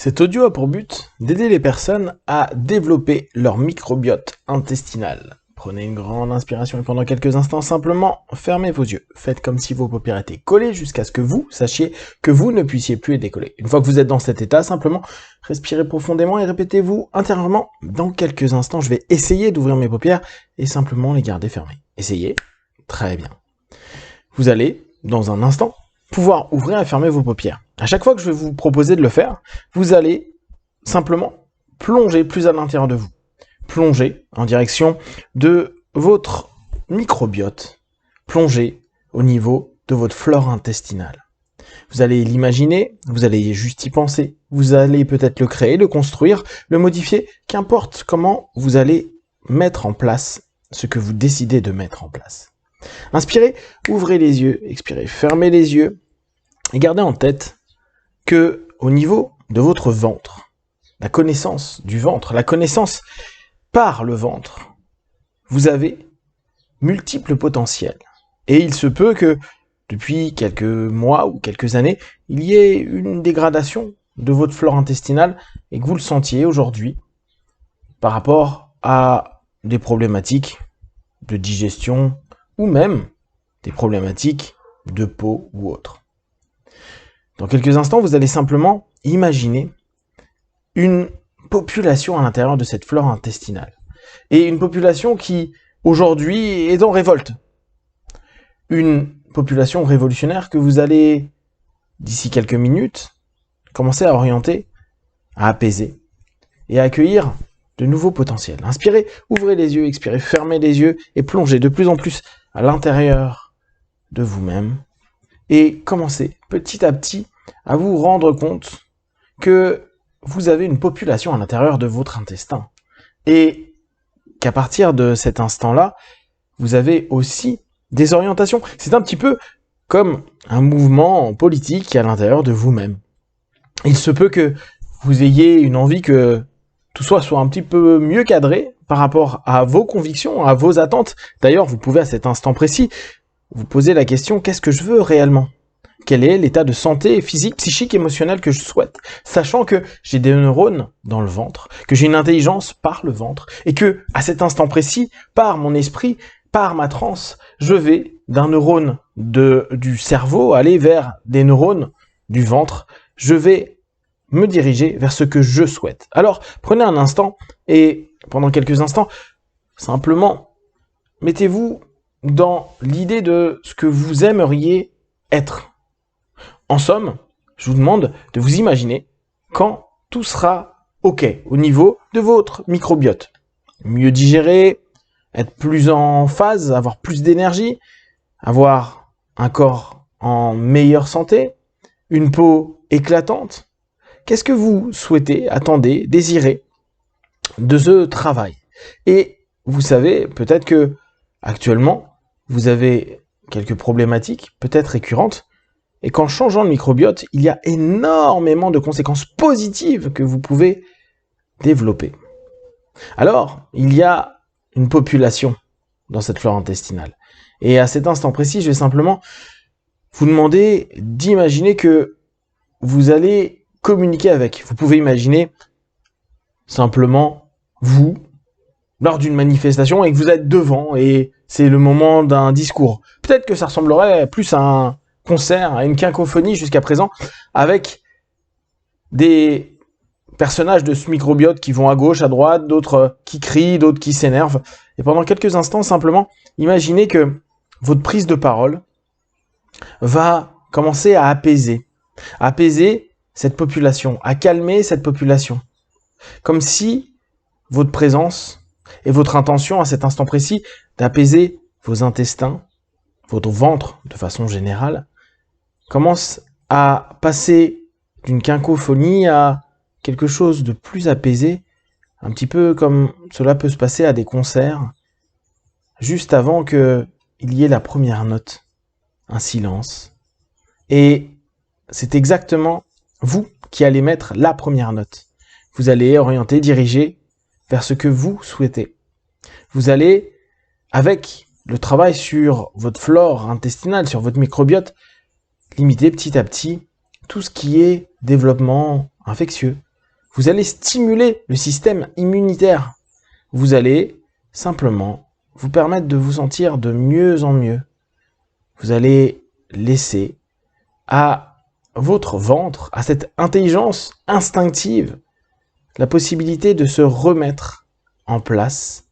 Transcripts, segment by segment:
Cet audio a pour but d'aider les personnes à développer leur microbiote intestinal. Prenez une grande inspiration et pendant quelques instants, simplement fermez vos yeux. Faites comme si vos paupières étaient collées jusqu'à ce que vous sachiez que vous ne puissiez plus les décoller. Une fois que vous êtes dans cet état, simplement respirez profondément et répétez-vous intérieurement. Dans quelques instants, je vais essayer d'ouvrir mes paupières et simplement les garder fermées. Essayez. Très bien. Vous allez, dans un instant, pouvoir ouvrir et fermer vos paupières. À chaque fois que je vais vous proposer de le faire, vous allez simplement plonger plus à l'intérieur de vous. Plonger en direction de votre microbiote. Plonger au niveau de votre flore intestinale. Vous allez l'imaginer, vous allez juste y penser, vous allez peut-être le créer, le construire, le modifier, qu'importe comment vous allez mettre en place ce que vous décidez de mettre en place. Inspirez, ouvrez les yeux, expirez, fermez les yeux et gardez en tête que au niveau de votre ventre, la connaissance du ventre, la connaissance par le ventre, vous avez multiples potentiels. Et il se peut que depuis quelques mois ou quelques années, il y ait une dégradation de votre flore intestinale et que vous le sentiez aujourd'hui par rapport à des problématiques de digestion ou même des problématiques de peau ou autres. Dans quelques instants, vous allez simplement imaginer une population à l'intérieur de cette flore intestinale. Et une population qui, aujourd'hui, est en révolte. Une population révolutionnaire que vous allez, d'ici quelques minutes, commencer à orienter, à apaiser et à accueillir de nouveaux potentiels. Inspirez, ouvrez les yeux, expirez, fermez les yeux et plongez de plus en plus à l'intérieur de vous-même et commencez petit à petit à vous rendre compte que vous avez une population à l'intérieur de votre intestin et qu'à partir de cet instant-là, vous avez aussi des orientations. C'est un petit peu comme un mouvement politique à l'intérieur de vous-même. Il se peut que vous ayez une envie que tout soit un petit peu mieux cadré par rapport à vos convictions, à vos attentes. D'ailleurs, vous pouvez à cet instant précis vous poser la question, qu'est-ce que je veux réellement ? Quel est l'état de santé physique, psychique, émotionnel que je souhaite ? Sachant que j'ai des neurones dans le ventre, que j'ai une intelligence par le ventre, et que, à cet instant précis, par mon esprit, par ma transe, je vais d'un neurone du cerveau aller vers des neurones du ventre. Je vais me diriger vers ce que je souhaite. Alors, prenez un instant et, pendant quelques instants, simplement, mettez-vous dans l'idée de ce que vous aimeriez être. En somme, je vous demande de vous imaginer quand tout sera OK au niveau de votre microbiote. Mieux digérer, être plus en phase, avoir plus d'énergie, avoir un corps en meilleure santé, une peau éclatante. Qu'est-ce que vous souhaitez, attendez, désirez de ce travail ? Et vous savez peut-être que actuellement, vous avez quelques problématiques, peut-être récurrentes, et qu'en changeant le microbiote, il y a énormément de conséquences positives que vous pouvez développer. Alors, il y a une population dans cette flore intestinale. Et à cet instant précis, je vais simplement vous demander d'imaginer que vous allez communiquer avec. Vous pouvez imaginer simplement vous, lors d'une manifestation, et que vous êtes devant, et c'est le moment d'un discours. Peut-être que ça ressemblerait plus à un concert, à une cacophonie jusqu'à présent, avec des personnages de ce microbiote qui vont à gauche, à droite, d'autres qui crient, d'autres qui s'énervent. Et pendant quelques instants, simplement, imaginez que votre prise de parole va commencer à apaiser cette population, à calmer cette population. Comme si votre présence et votre intention à cet instant précis d'apaiser vos intestins, votre ventre de façon générale, commence à passer d'une cacophonie à quelque chose de plus apaisé, un petit peu comme cela peut se passer à des concerts, juste avant qu'il y ait la première note, un silence. Et c'est exactement vous qui allez mettre la première note. Vous allez orienter, diriger vers ce que vous souhaitez. Vous allez, avec le travail sur votre flore intestinale, sur votre microbiote, limiter petit à petit tout ce qui est développement infectieux, Vous allez stimuler le système immunitaire. Vous allez simplement vous permettre de vous sentir de mieux en mieux. Vous allez laisser à votre ventre, à cette intelligence instinctive, la possibilité de se remettre en place.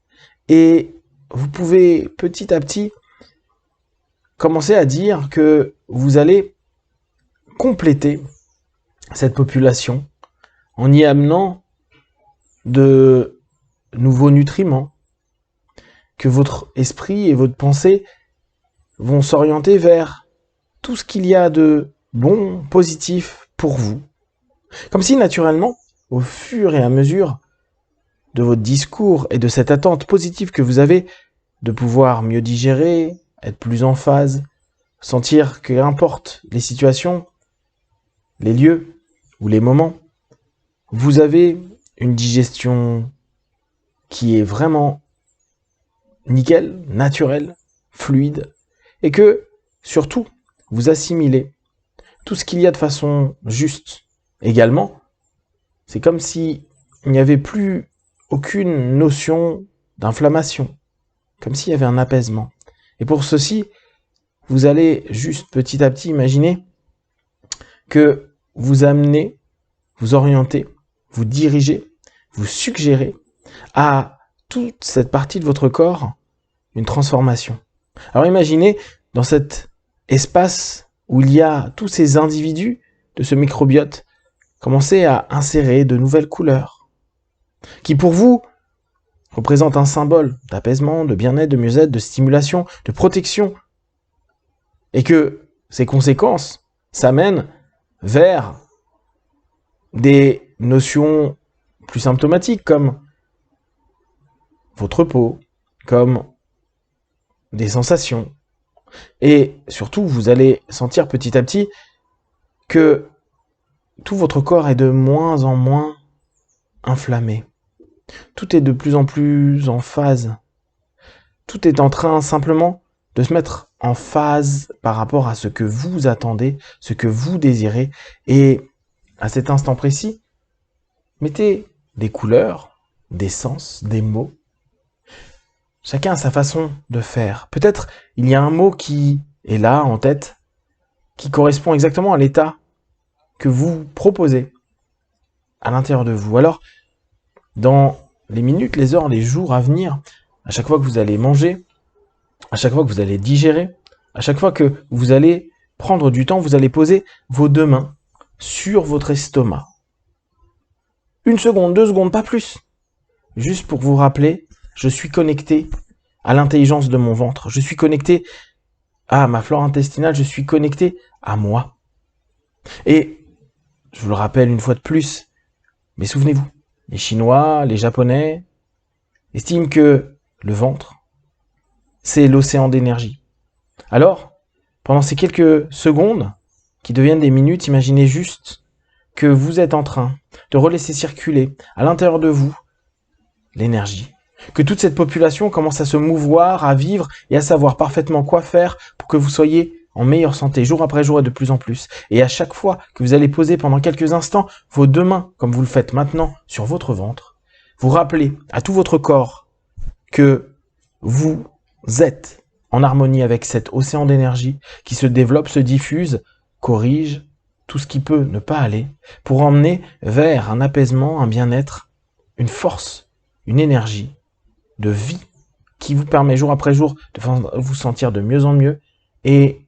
Et vous pouvez petit à petit commencer à dire que vous allez compléter cette population en y amenant de nouveaux nutriments, que votre esprit et votre pensée vont s'orienter vers tout ce qu'il y a de bon, positif pour vous. Comme si naturellement, au fur et à mesure de votre discours et de cette attente positive que vous avez de pouvoir mieux digérer, être plus en phase, sentir que qu'importe les situations, les lieux ou les moments, vous avez une digestion qui est vraiment nickel, naturelle, fluide, et que, surtout, vous assimilez tout ce qu'il y a de façon juste. Également, c'est comme si il n'y avait plus aucune notion d'inflammation, comme s'il y avait un apaisement. Et pour ceci, vous allez juste petit à petit imaginer que vous amenez, vous orientez, vous dirigez, vous suggérez à toute cette partie de votre corps une transformation. Alors imaginez dans cet espace où il y a tous ces individus de ce microbiote, commencer à insérer de nouvelles couleurs, qui pour vous représentent un symbole d'apaisement, de bien-être, de mieux-être, de stimulation, de protection, et que ces conséquences s'amènent vers des notions plus symptomatiques comme votre peau, comme des sensations. Et surtout, vous allez sentir petit à petit que tout votre corps est de moins en moins inflammé. Tout est de plus en plus en phase. Tout est en train simplement de se mettre en phase par rapport à ce que vous attendez, ce que vous désirez. Et à cet instant précis, mettez des couleurs, des sens, des mots. Chacun a sa façon de faire. Peut-être il y a un mot qui est là en tête, qui correspond exactement à l'état que vous proposez à l'intérieur de vous. Alors, dans les minutes, les heures, les jours à venir, à chaque fois que vous allez manger, à chaque fois que vous allez digérer, à chaque fois que vous allez prendre du temps, vous allez poser vos deux mains sur votre estomac. 1 seconde, 2 secondes, pas plus. Juste pour vous rappeler, je suis connecté à l'intelligence de mon ventre. Je suis connecté à ma flore intestinale. Je suis connecté à moi. Et je vous le rappelle une fois de plus, mais souvenez-vous, les Chinois, les Japonais estiment que le ventre, c'est l'océan d'énergie. Alors, pendant ces quelques secondes qui deviennent des minutes, imaginez juste que vous êtes en train de relaisser circuler à l'intérieur de vous l'énergie. Que toute cette population commence à se mouvoir, à vivre et à savoir parfaitement quoi faire pour que vous soyez en meilleure santé jour après jour et de plus en plus. Et à chaque fois que vous allez poser pendant quelques instants vos deux mains, comme vous le faites maintenant, sur votre ventre, vous rappelez à tout votre corps que vous êtes en harmonie avec cet océan d'énergie qui se développe, se diffuse, corrige tout ce qui peut ne pas aller pour emmener vers un apaisement, un bien-être, une force, une énergie de vie qui vous permet jour après jour de vous sentir de mieux en mieux et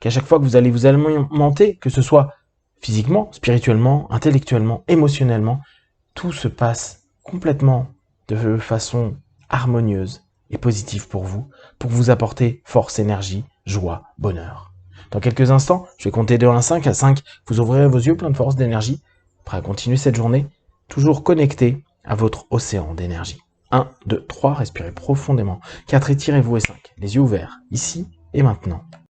qu'à chaque fois que vous allez vous alimenter, que ce soit physiquement, spirituellement, intellectuellement, émotionnellement, tout se passe complètement de façon harmonieuse et positive pour vous apporter force, énergie, joie, bonheur. Dans quelques instants, je vais compter de 1 à 5. À 5, vous ouvrirez vos yeux pleins de force, d'énergie, prêt à continuer cette journée, toujours connecté à votre océan d'énergie. 1, 2, 3, respirez profondément. 4, étirez-vous et 5, les yeux ouverts, ici et maintenant.